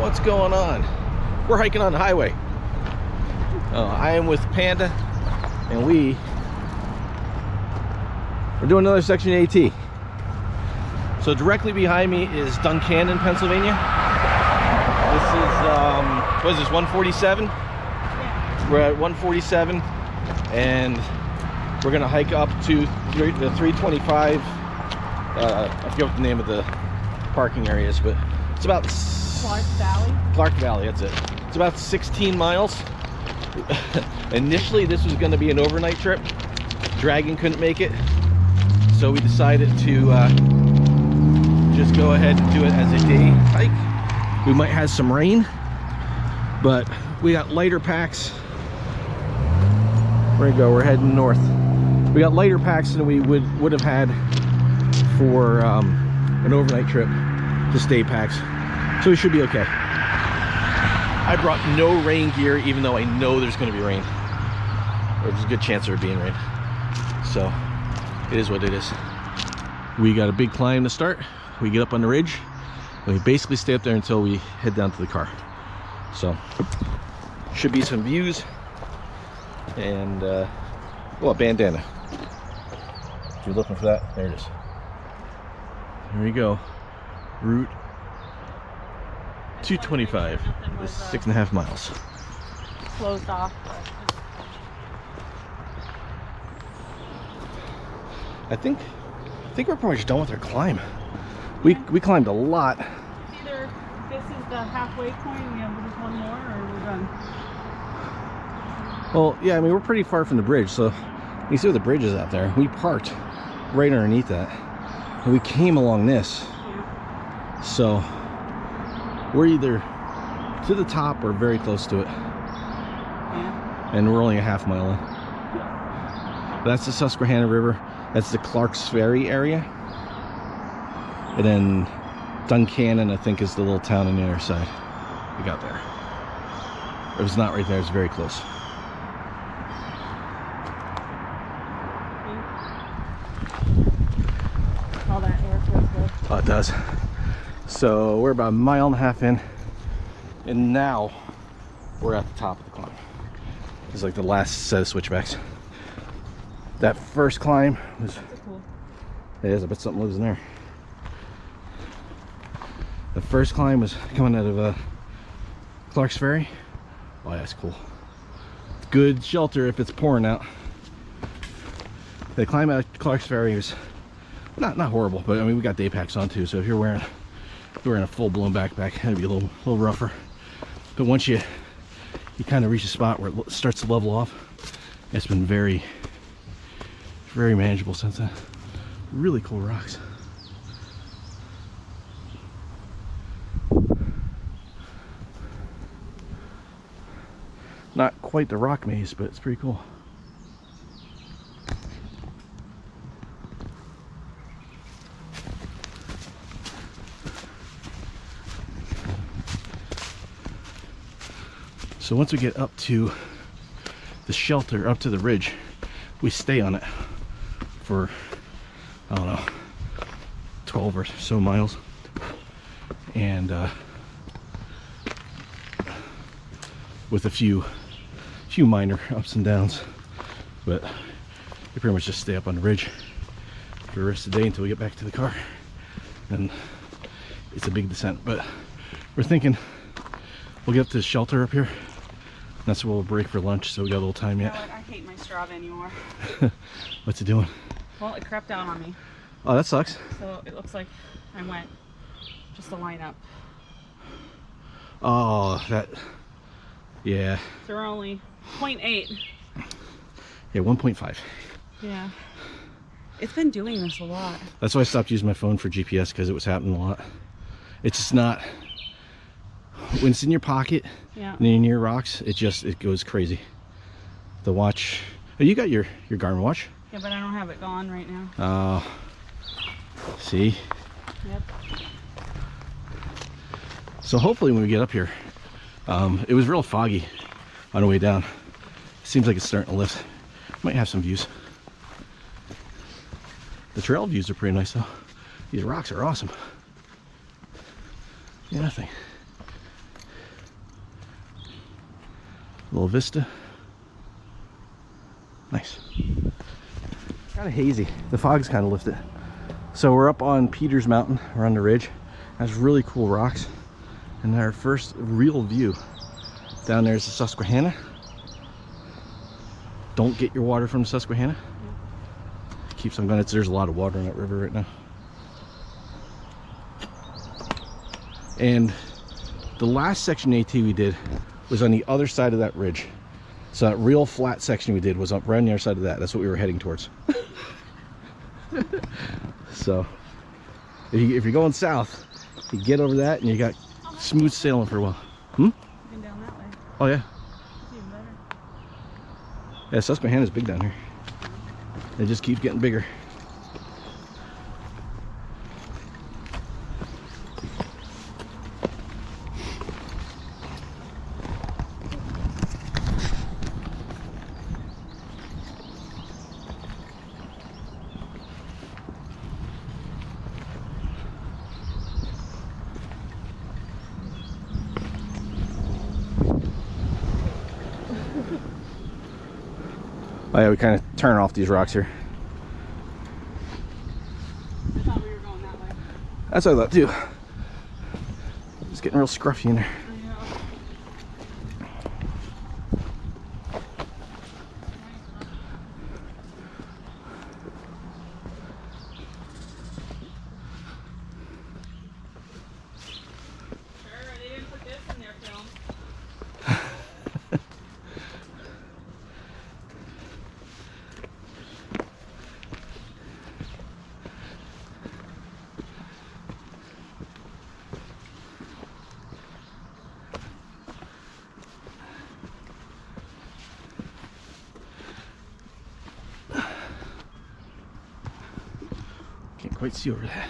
What's going on? We're hiking on the highway. I am with Panda, and we're doing another section AT. So directly behind me is Duncannon, Pennsylvania. This is what is this, 147? Yeah. We're at 147, and we're gonna hike up to the 325. I forget what the name of the parking area is, but it's about Clark Valley. Clark Valley, that's it. It's about 16 miles. Initially, this was going to be an overnight trip. Dragon couldn't make it, so we decided to just go ahead and do it as a day hike. We might have some rain, but we got lighter packs. Where we go? We're heading north. We got lighter packs than we would have had for an overnight trip. Just day packs, so we should be okay. I brought no rain gear, even though I know there's going to be rain, or there's a good chance there being rain. So it is what it is. We got a big climb to start. We get up on the ridge, and we basically stay up there until we head down to the car. So should be some views, and oh, a bandana. If you're looking for that, there it is. Here we go. Route 225 is 6.5 miles. Closed off. I think we're pretty much done with our climb. We climbed a lot. Either this is the halfway point and we have just one more, or we're done. Well, yeah, I mean, we're pretty far from the bridge, so you see where the bridge is out there. We parked right underneath that, and we came along this. Yeah. So we're either to the top or very close to it. Yeah. And we're only a half mile in. That's the Susquehanna River. That's the Clark's Ferry area. And then Duncannon, I think, is the little town on the other side. We got there. If it's not right there, it's very close. All that air feels good. Oh, it does. So we're about 1.5 miles in, and now we're at the top of the climb. It's like the last set of switchbacks. That first climb was, Cool. it is, I bet something lives in there. The first climb was coming out of Clark's Ferry. Oh, that's cool. Good shelter if it's pouring out. The climb out of Clark's Ferry was not horrible, but I mean, we got day packs on too, so if you're wearing a full-blown backpack, it'd be a little rougher. But once you kind of reach a spot where it starts to level off, it's been very manageable since then. Really cool rocks. Not quite the rock maze, but it's pretty cool. So once we get up to the shelter, up to the ridge, we stay on it for, I don't know, 12 or so miles. And with a few minor ups and downs, but we pretty much just stay up on the ridge for the rest of the day until we get back to the car. And it's a big descent, but we're thinking we'll get up to the shelter up here. That's where we'll break for lunch, so we got a little time yet. You know what? I hate my Strava anymore. What's it doing? Well, it crept down on me. Oh, that sucks. So it looks like I went just a line up. Oh, that, yeah. So we're only 0.8. Yeah, 1.5. Yeah. It's been doing this a lot. That's why I stopped using my phone for GPS, because it was happening a lot. It's just not, when it's in your pocket, yeah, and you're near rocks, it goes crazy. The watch, oh, you got your Garmin watch? Yeah, but I don't have it gone right now. Oh, see? Yep. So hopefully when we get up here, it was real foggy on the way down. Seems like it's starting to lift. Might have some views. The trail views are pretty nice though. These rocks are awesome. Yeah, nothing. Little vista. Nice. Kind of hazy. The fog's kind of lifted. So we're up on Peters Mountain. We're on the ridge. Has really cool rocks. And our first real view. Down there is the Susquehanna. Don't get your water from the Susquehanna. It keeps on going. There's a lot of water in that river right now. And the last section AT we did was on the other side of that ridge. So that real flat section we did was up right on the other side of that. That's what we were heading towards. So if you're going south, you get over that and you got smooth sailing for a while. Down that way. Oh yeah. It's even better. Yeah, Susquehanna's big down here. It just keeps getting bigger. Oh yeah, we kind of turn off these rocks here. I thought we were going that way. That's what I thought too. It's getting real scruffy in there. I know. Sure, they didn't put this in their film. Can't quite see over that.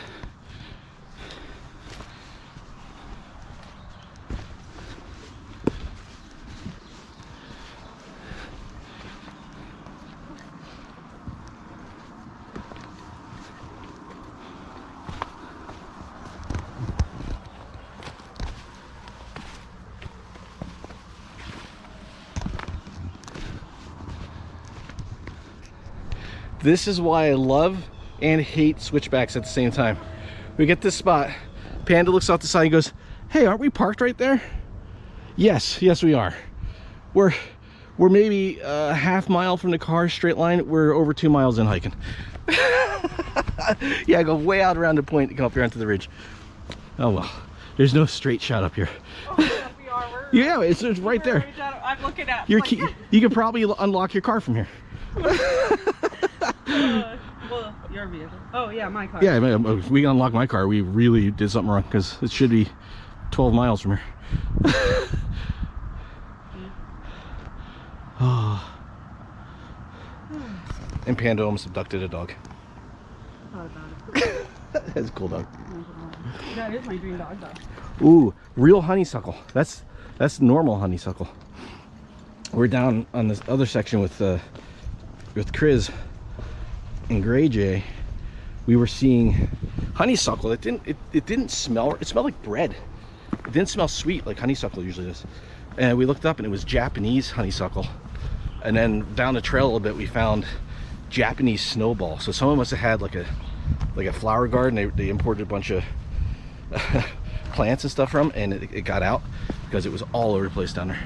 This is why I love and hate switchbacks at the same time. We get this spot, Panda looks out the side and goes, hey, aren't we parked right there? Yes we are. We're maybe a half mile from the car, straight line. We're over 2 miles in hiking. Yeah, I go way out around the point to come up here onto the ridge. Oh well, there's no straight shot up here. Oh, yes, we are. Yeah, it's right there. I'm looking at Your key, you could probably unlock your car from here. Well, your vehicle. Oh yeah, my car. Yeah, if we unlock my car, we really did something wrong, because it should be 12 miles from here. Oh. And Panda almost abducted a dog. I thought about it. That's a cool dog. That is my dream dog though. Ooh, real honeysuckle. That's normal honeysuckle. We're down on this other section with Chris and Gray Jay. We were seeing honeysuckle. It didn't smell. It smelled like bread. It didn't smell sweet like honeysuckle usually does. And we looked up and it was Japanese honeysuckle. And then down the trail a little bit, we found Japanese snowball. So someone must have had like a flower garden. They imported a bunch of plants and stuff from, and it got out because it was all over the place down there.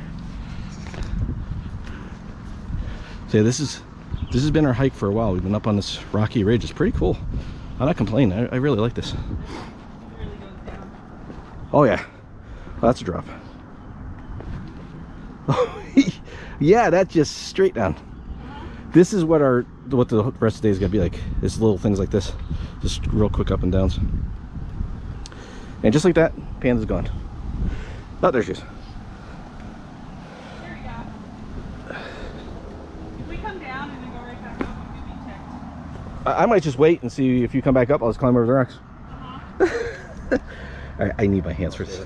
So yeah, this has been our hike for a while. We've been up on this rocky ridge. It's pretty cool. I'm not complaining. I really like this. It really goes down. Oh yeah, oh, that's a drop. Yeah, that's just straight down. This is what the rest of the day is gonna be like. It's little things like this, just real quick up and downs. And just like that, Panda's gone. Oh, there she is. There we go. If we come down and then go right back up, we could be checked. I might just wait and see if you come back up. I'll just climb over the rocks. I need my hands for this.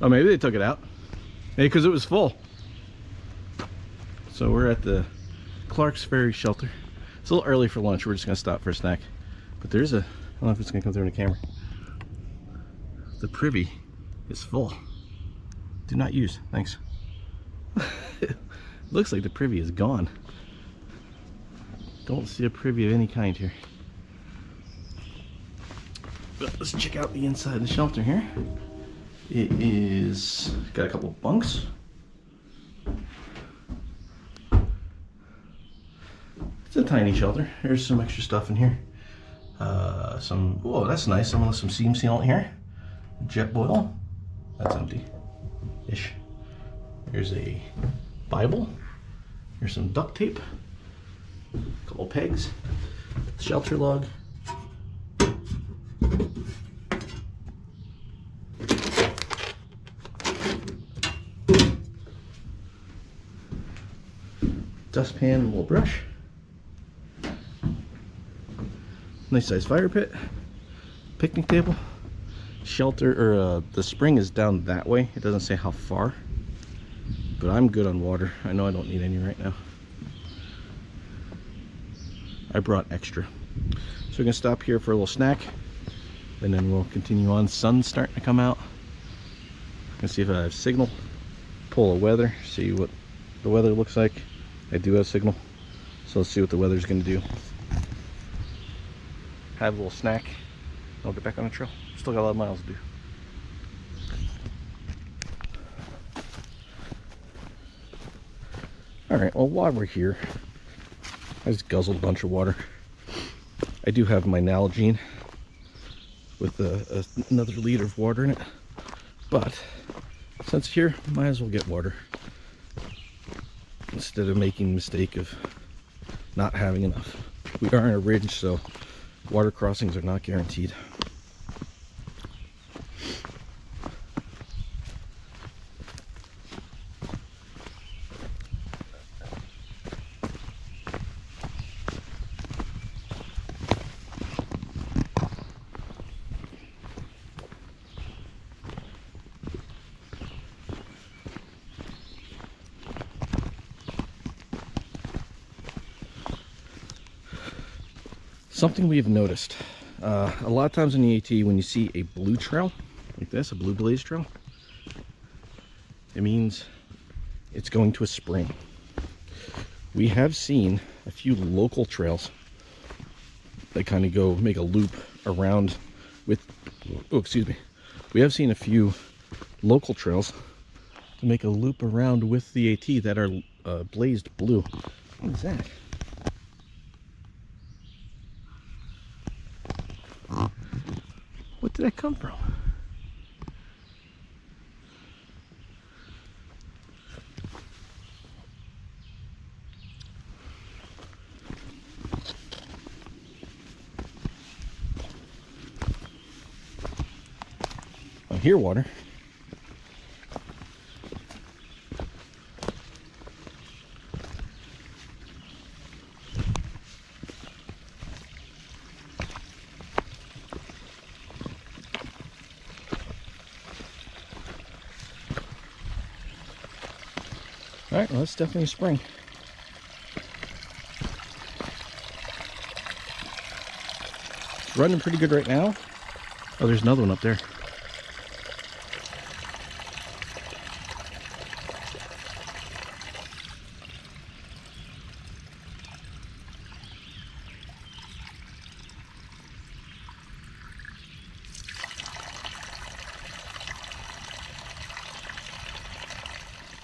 Oh, maybe they took it out. Maybe because it was full. So we're at the Clark's Ferry shelter. It's a little early for lunch. We're just gonna stop for a snack. But there's a, I don't know if it's gonna come through in the camera. The privy is full. Do not use, thanks. Looks like the privy is gone. Don't see a privy of any kind here. But let's check out the inside of the shelter here. It is got a couple of bunks. It's a tiny shelter. There's some extra stuff in here. Whoa, that's nice. Some seam sealant here. Jet boil. That's empty-ish. There's a Bible. Here's some duct tape. A couple pegs. Shelter log. Dustpan and a little brush. Nice size fire pit. Picnic table. Shelter, or the spring is down that way. It doesn't say how far, but I'm good on water. I know I don't need any right now. I brought extra. So we're gonna stop here for a little snack, and then we'll continue on. Sun's starting to come out. Gonna see if I have signal. Pull a weather, see what the weather looks like. I do have signal, so let's see what the weather's gonna do. Have a little snack. I'll get back on the trail. Still got a lot of miles to do. Alright, well, while we're here, I just guzzled a bunch of water. I do have my Nalgene with another liter of water in it, but since here, might as well get water instead of making the mistake of not having enough. We are on a ridge, so water crossings are not guaranteed. Something we've noticed, a lot of times in the AT, when you see a blue trail like this, a blue blaze trail, it means it's going to a spring. We have seen a few local trails that kind of go make a loop around with, oh, excuse me. We have seen a few local trails to make a loop around with the AT that are blazed blue. What is that? What did that come from? I hear water. All right, well, that's definitely spring. It's running pretty good right now. Oh, there's another one up there.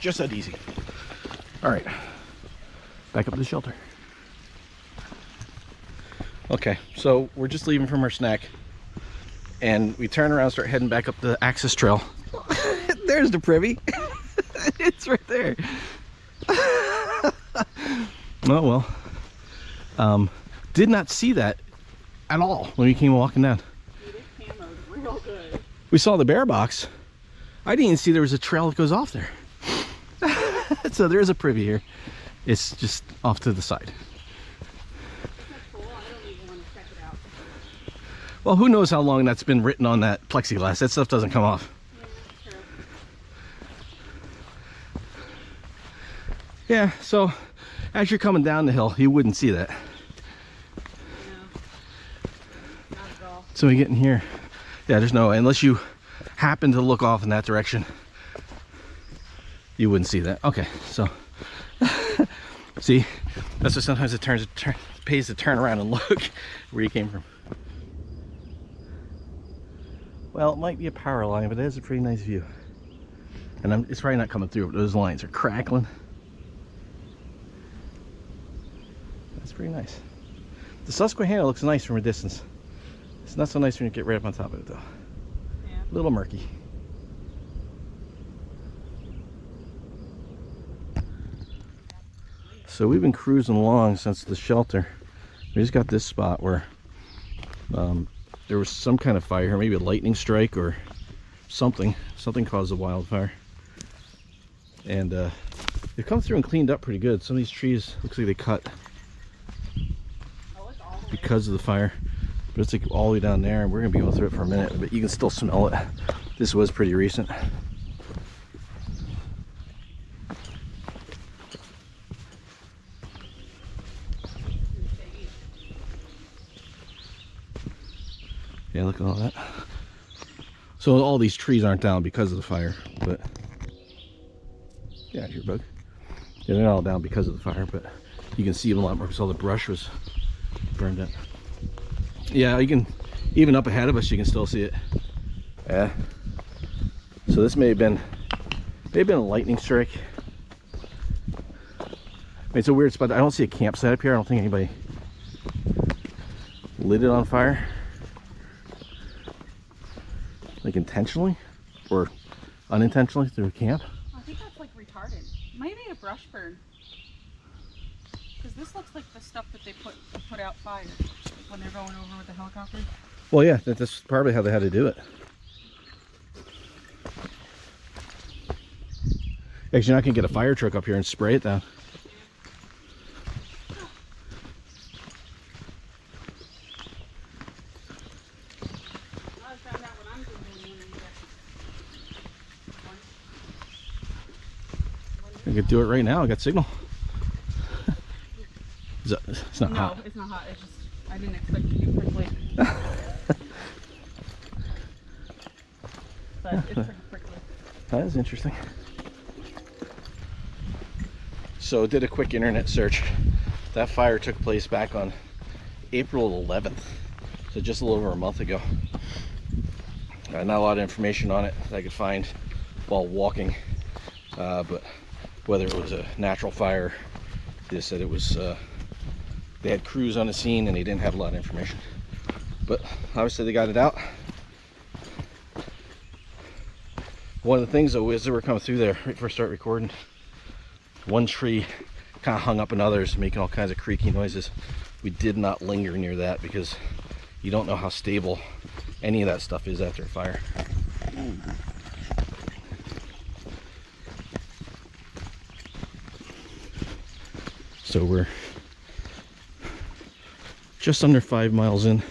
Just that easy. All right, back up to the shelter. Okay, so we're just leaving from our snack, and we turn around and start heading back up the access trail. There's the privy. It's right there. Oh well. Did not see that at all when we came walking down. It camoed real good. We saw the bear box. I didn't even see there was a trail that goes off there. So there is a privy here. It's just off to the side. That's cool. I don't even want to check it out. Well, who knows how long that's been written on that plexiglass. That stuff doesn't come off. Yeah, that's true. Yeah, so as you're coming down the hill, you wouldn't see that. No, not at all. So we get in here. Yeah, there's no, unless you happen to look off in that direction, you wouldn't see that. Okay, so see, that's what sometimes it pays to turn around and look where you came from. Well, it might be a power line, but it is a pretty nice view. And it's probably not coming through, but those lines are crackling. That's pretty nice. The Susquehanna looks nice from a distance. It's not so nice when you get right up on top of it, though. Yeah. A little murky. So we've been cruising along since the shelter. We just got this spot where there was some kind of fire here, maybe a lightning strike or something. Something caused a wildfire. And they've come through and cleaned up pretty good. Some of these trees looks like they cut because of the fire. But it's like all the way down there, and we're gonna be going through it for a minute, but you can still smell it. This was pretty recent. Yeah, look at all that. So all these trees aren't down because of the fire, but yeah, your bug. Yeah, they're not all down because of the fire, but you can see them a lot more because all the brush was burned up. Yeah, you can, even up ahead of us, you can still see it. Yeah. So this may have been a lightning strike. I mean, it's a weird spot. I don't see a campsite up here. I don't think anybody lit it on fire. Like intentionally or unintentionally through a camp. I think that's like retarded. Maybe a brush burn. Because this looks like the stuff that they put out fire when they're going over with the helicopter. Well, yeah, that's probably how they had to do it. Because you're not gonna get a fire truck up here and spray it down. I could do it right now. I got signal. It's not hot. No, it's not hot. It's just I didn't expect it to be prickly. But it's pretty prickly. That is interesting. So did a quick internet search. That fire took place back on April 11th. So just a little over a month ago. Not a lot of information on it that I could find while walking. But whether it was a natural fire, they said it was, they had crews on the scene and they didn't have a lot of information. But obviously they got it out. One of the things though is that we're coming through there right before I start recording. One tree kind of hung up in others, making all kinds of creaky noises. We did not linger near that because you don't know how stable any of that stuff is after a fire. So we're just under 5 miles in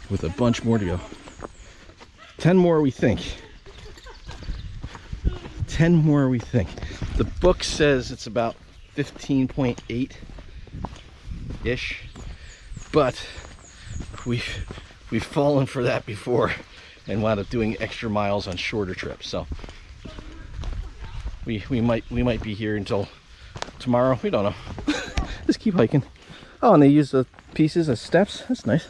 with a bunch more to go. 10 more we think. 10 more we think. The book says it's about 15.8-ish, but we've fallen for that before and wound up doing extra miles on shorter trips. So we might be here until tomorrow. We don't know. Just keep hiking. Oh, and they use the pieces as steps. That's nice.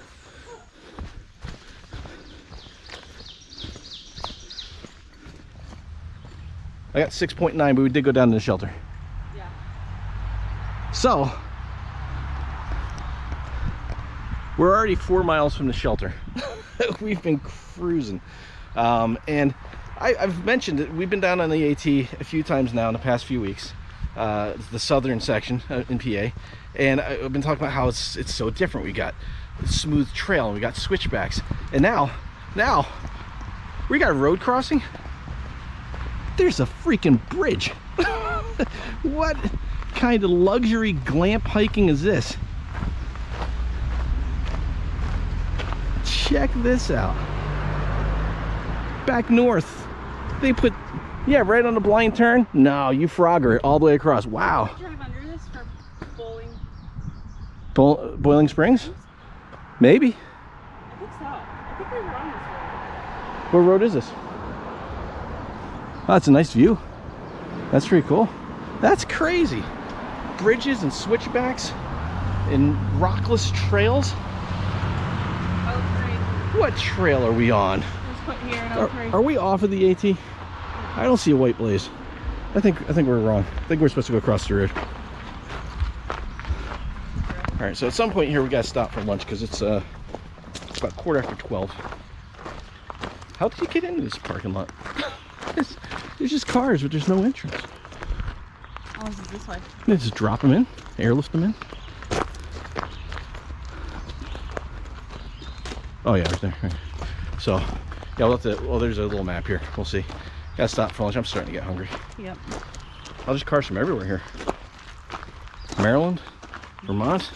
I got 6.9, but we did go down to the shelter. Yeah. So we're already 4 miles from the shelter. We've been cruising. And I've mentioned it. We've been down on the AT a few times now in the past few weeks. The southern section in PA, and I've been talking about how it's so different. We got smooth trail and we got switchbacks, and now we got a road crossing. There's a freaking bridge. What kind of luxury glamp hiking is this? Check this out. Back north they put Yeah, right on the blind turn. No, you frogger it all the way across. Wow. Can I drive under this for bowling? Boiling Springs? Maybe. I think so. I think we were on this road. What road is this? Oh, that's a nice view. That's pretty cool. That's crazy. Bridges and switchbacks and rockless trails. Oh, What trail are we on? let's put here in Oak Are we off of the AT? I don't see a white blaze. I think we're wrong. I think we're supposed to go across the road. All right, so at some point here we gotta stop for lunch because it's about 12:15. How did you get into this parking lot? There's just cars, but there's no entrance. Oh, this is this way. They just drop them in, airlift them in. Oh yeah, right there. Right. So, yeah, we'll have to. Well, there's a little map here. We'll see. Gotta stop for lunch. I'm starting to get hungry. Yep. Oh, there's cars from everywhere here. Maryland, Vermont.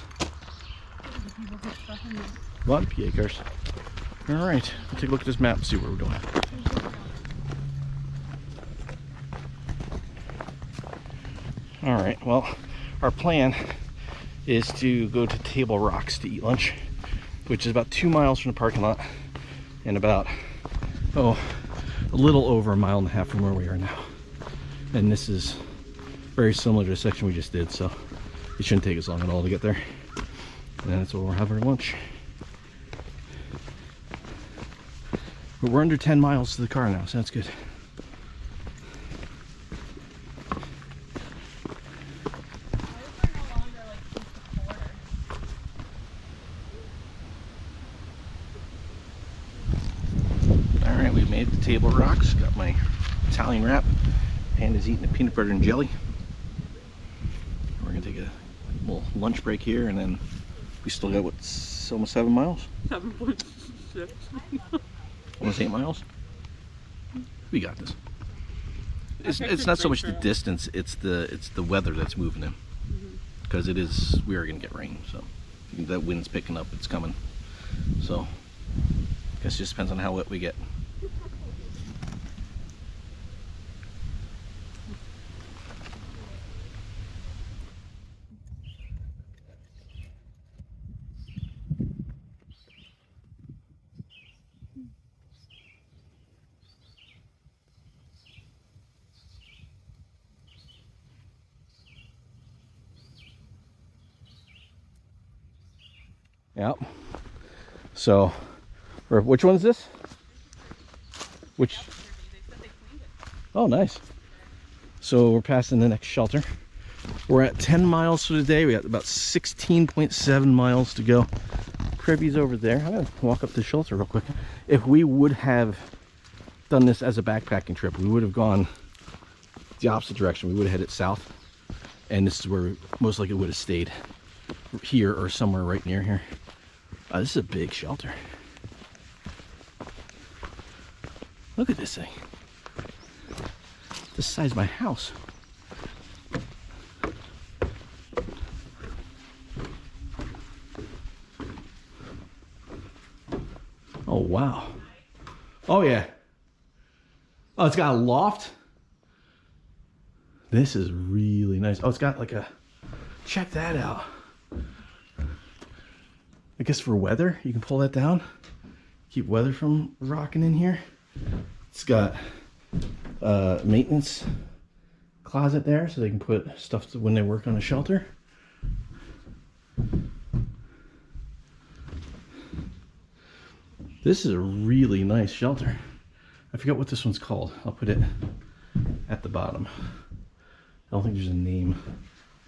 A lot of PA cars. All right, we'll take a look at this map and see where we're going. All right, well, our plan is to go to Table Rocks to eat lunch, which is about 2 miles from the parking lot and about, a little over 1.5 miles from where we are now. And this is very similar to the section we just did, so it shouldn't take us long at all to get there. And that's where we'll have our lunch. But we're under 10 miles to the car now, so that's good. Alright, we made it to Table Rocks. Got my Italian wrap. Panda's eating the peanut butter and jelly. We're gonna take a little lunch break here, and then we still got almost 7 miles? 7.6. Almost 8 miles? We got this. It's not so much the distance, it's the weather that's moving in. Because we are gonna get rain, so that wind's picking up, it's coming. So I guess it just depends on how wet we get. Yep. So, which one is this? Which? Oh, nice. So we're passing the next shelter. We're at 10 miles for the day. We got about 16.7 miles to go. Crevy's over there. I'm gonna walk up the shelter real quick. If we would have done this as a backpacking trip, we would have gone the opposite direction. We would have headed south, and this is where we most likely would have stayed, here or somewhere right near here. This is a big shelter. Look at this thing. This size of my house. Oh wow. Oh yeah. Oh, it's got a loft. This is really nice. Oh, it's got like a, check that out. I guess for weather, you can pull that down. Keep weather from rocking in here. It's got maintenance closet there, so they can put stuff when they work on the shelter. This is a really nice shelter. I forget what this one's called. I'll put it at the bottom. I don't think there's a name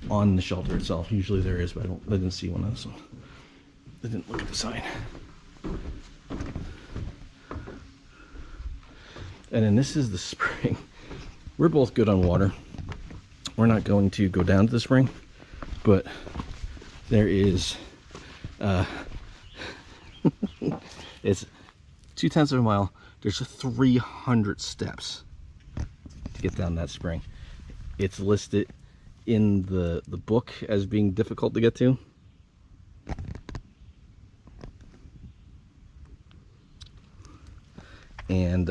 on the shelter itself. Usually there is, but I didn't see one on this one. I didn't look at the sign. And then this is the spring. We're both good on water. We're not going to go down to the spring, but there is it's 0.2 of a mile. There's 300 steps to get down that spring. It's listed in the book as being difficult to get to. And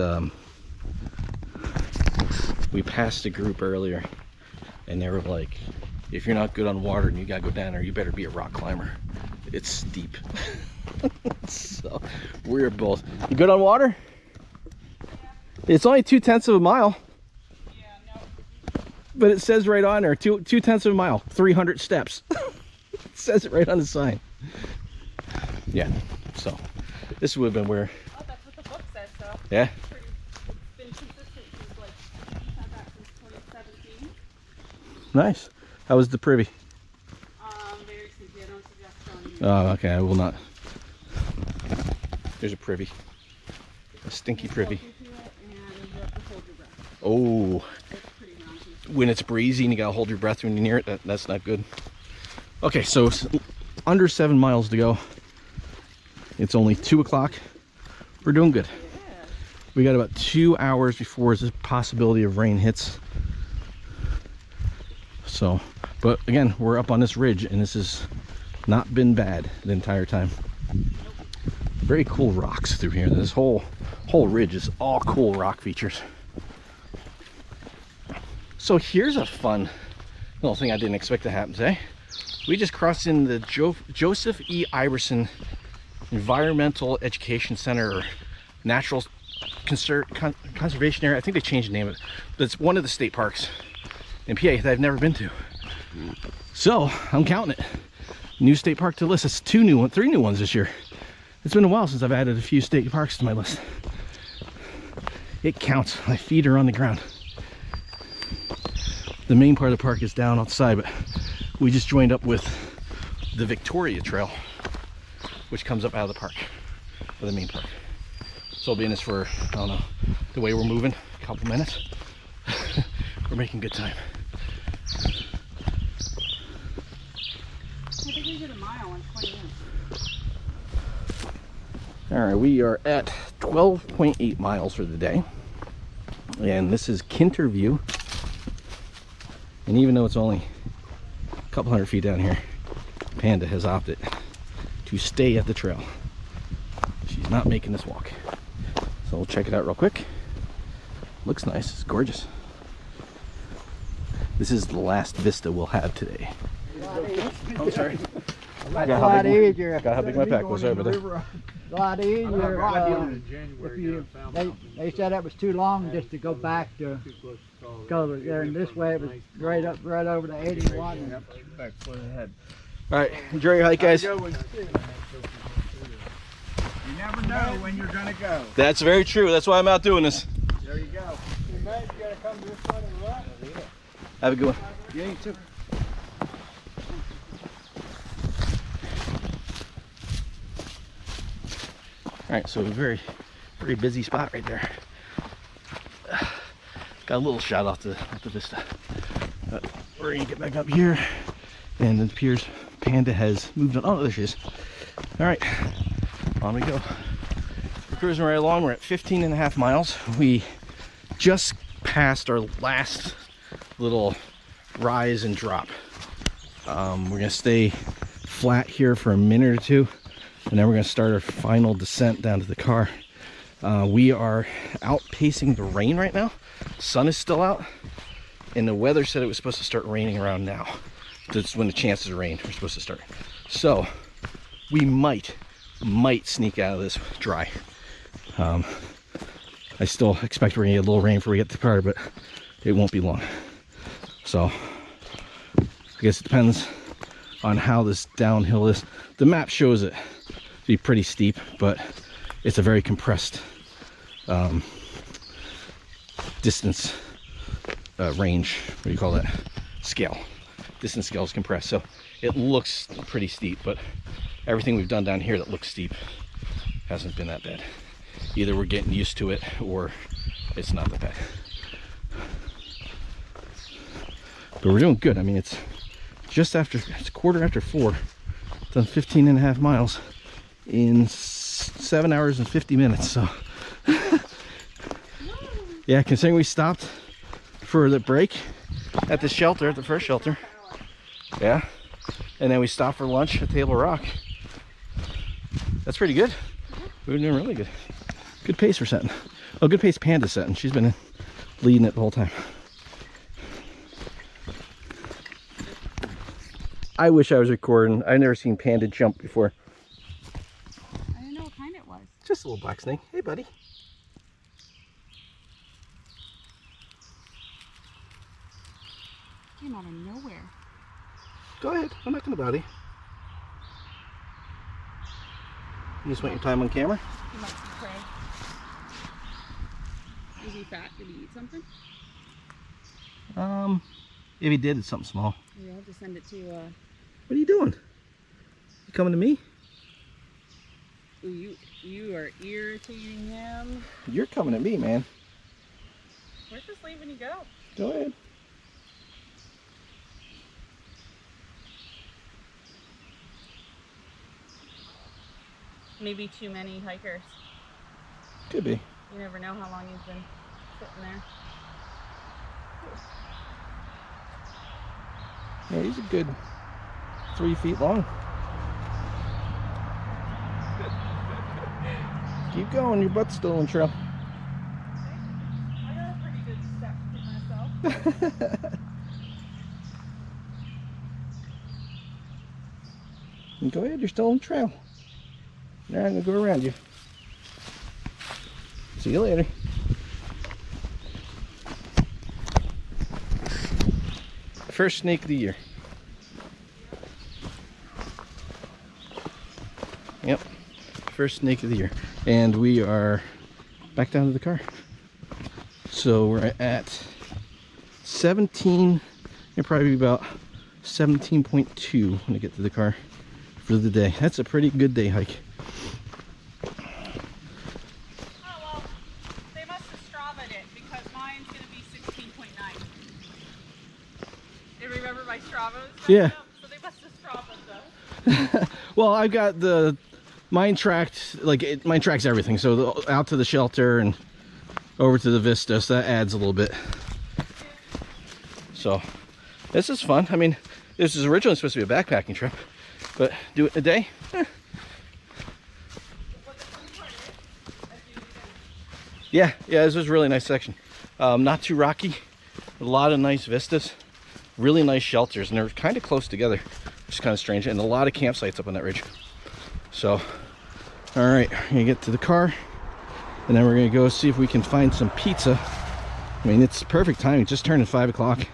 we passed a group earlier and they were like, if you're not good on water and you gotta go down there, you better be a rock climber. It's steep. So we're both. You good on water? Yeah. It's only 2/10 of a mile. Yeah, no. But it says right on there, 2/10 of a mile, 300 steps. It says it right on the sign. Yeah, so this would have been where. Oh, that's what the book says, so. Yeah. Been consistent since like, had that since 2017. Nice. How was the privy? Very sleepy. I don't suggest going. Oh, okay, I will not. There's a privy. A stinky privy. Oh. When it's breezy and you gotta hold your breath when you're near it, that's not good. Okay, so it's under 7 miles to go. It's only 2 o'clock. We're doing good. We got about 2 hours before the possibility of rain hits. So, but again, we're up on this ridge and this has not been bad the entire time. Very cool rocks through here. This whole ridge is all cool rock features. So here's a fun little thing I didn't expect to happen today. We just crossed in the Joseph E. Iverson Environmental Education Center, or Natural Conservation Area. I think they changed the name of it, but it's one of the state parks in PA that I've never been to. So I'm counting it. New state park to the list. It's 3 new ones this year. It's been a while since I've added a few state parks to my list. It counts. My feet are on the ground. The main part of the park is down outside, but we just joined up with the Victoria Trail, which comes up out of the park, or the main park. So I'll be in this for, I don't know, the way we're moving, a couple minutes. We're making good time. I think we did a mile in 20 minutes. All right, we are at 12.8 miles for the day. And this is Kinter View. And even though it's only a couple hundred feet down here, Panda has opted to stay at the trail. She's not making this walk. So we'll check it out real quick. Looks nice, it's gorgeous. This is the last vista we'll have today. I'm sorry. A lot easier. Got how big my pack was over there. A lot easier. They said it was too long just to go back to go there, and this way it was right over to 81. All right, enjoy your hike, guys. You never know when you're gonna go. That's very true. That's why I'm out doing this. There you go. You guys gotta come to this side of the rock. Have a good one. You ain't too. All right, so a very busy spot right there. Got a little shot off the vista. But we're gonna get back up here, and it appears Panda has moved on. Oh, there she is. All right, on we go. We're cruising right along. We're at 15.5 miles. We just passed our last little rise and drop. We're gonna stay flat here for a minute or two, and then we're gonna start our final descent down to the car. We are outpacing the rain right now. Sun is still out, and the weather said it was supposed to start raining around now. That's when the chances of rain are supposed to start. So we might sneak out of this dry. I still expect we're gonna get a little rain before we get to the car, but it won't be long. So I guess it depends on how this downhill is. The map shows it to be pretty steep, but it's a very compressed distance range. What do you call that? Scale. Distance scale is compressed, so it looks pretty steep, but everything we've done down here that looks steep hasn't been that bad. Either we're getting used to it or it's not that bad. But we're doing good. I mean, it's just after, it's 4:15. Done 15.5 miles in 7 hours and 50 minutes. So yeah, considering we stopped for the break at the shelter, at the first shelter. Yeah. And then we stopped for lunch at Table Rock. That's pretty good. We're doing really good. Good pace we're setting. Oh, good pace Panda's setting. She's been leading it the whole time. I wish I was recording. I've never seen panda jump before. I didn't know what kind it was. Just a little black snake. Hey, buddy. Came out of nowhere. Go ahead. I'm not going to bother you. You just want your time on camera? He might be prey. Is he fat? Did he eat something? If he did, it's something small. Yeah, I'll have to send it to, What are you doing? You coming to me? Ooh, you are irritating him. You're coming at me, man. We're just leaving you go. Go ahead. Maybe too many hikers. Could be. You never know how long he's been sitting there. Yeah, he's a good 3 feet long. Keep going, your butt's still on trail. I got a pretty good step to myself. Go ahead, you're still on trail. Now I'm gonna go around you. See you later. First snake of the year. Yep, first snake of the year. And we are back down to the car. So we're at 17, and probably about 17.2 when I get to the car for the day. That's a pretty good day hike. Oh, well, they must have Strava'd it because mine's going to be 16.9. You remember my Strava's? Yeah. So they must have Strava'd those. Well, I've got mine tracked, like mine tracks everything. So out to the shelter and over to the vista, so that adds a little bit. So this is fun. I mean, this is originally supposed to be a backpacking trip, but do it in a day. Yeah, this was a really nice section. Not too rocky, a lot of nice vistas, really nice shelters, and they're kind of close together, which is kind of strange, and a lot of campsites up on that ridge. So, all right, we're gonna get to the car, and then we're gonna go see if we can find some pizza. I mean, it's perfect timing, just turned 5 o'clock,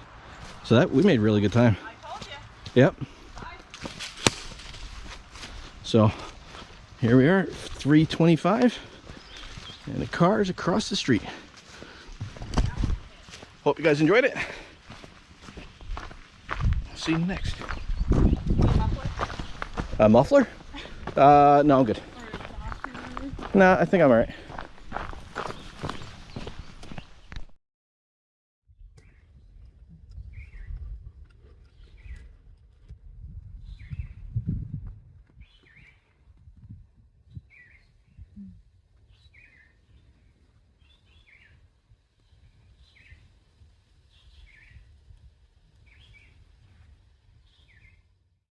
so that we made really good time. I told you. Yep. Bye. So here we are, 3:25, and the car is across the street. Hope you guys enjoyed it. See you next. Muffler? Muffler? No, I'm good. Or is it off? Nah, I think I'm all right.